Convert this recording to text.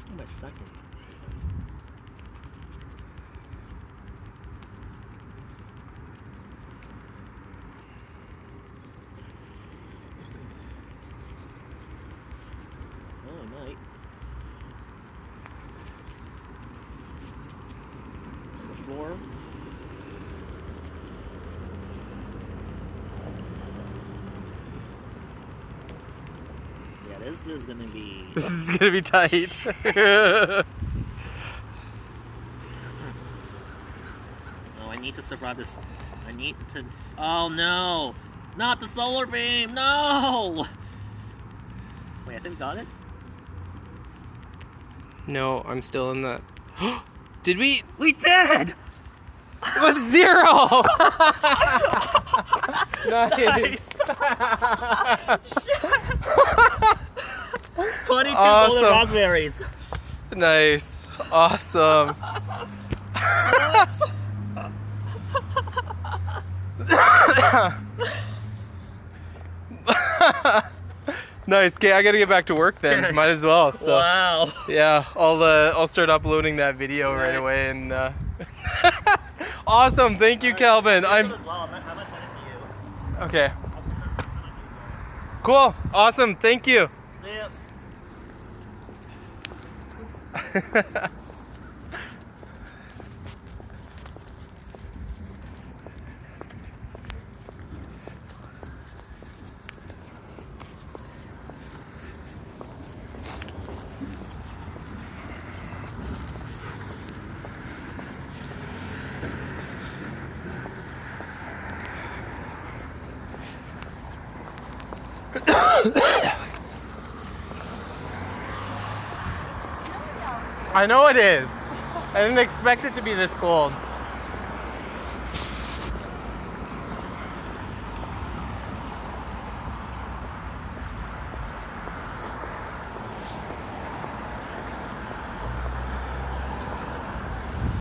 First and my second. Oh, I might. Number 4. Yeah, this is gonna be. This is gonna be tight. Oh, I need to survive this. I need to. Oh no! Not the solar beam! No! Wait, I think we got it? No, I'm still in the. Did we? We did! With 0! Nice. 22 Awesome. golden raspberries. Nice. Awesome. Nice. Okay, I gotta get back to work then. Might as well. So Wow. yeah, I'll start uploading that video right away and. Awesome. Thank you, Calvin. I'm gonna send it to you. Okay. Cool. Awesome. Thank you. See ya. I know it is. I didn't expect it to be this cold.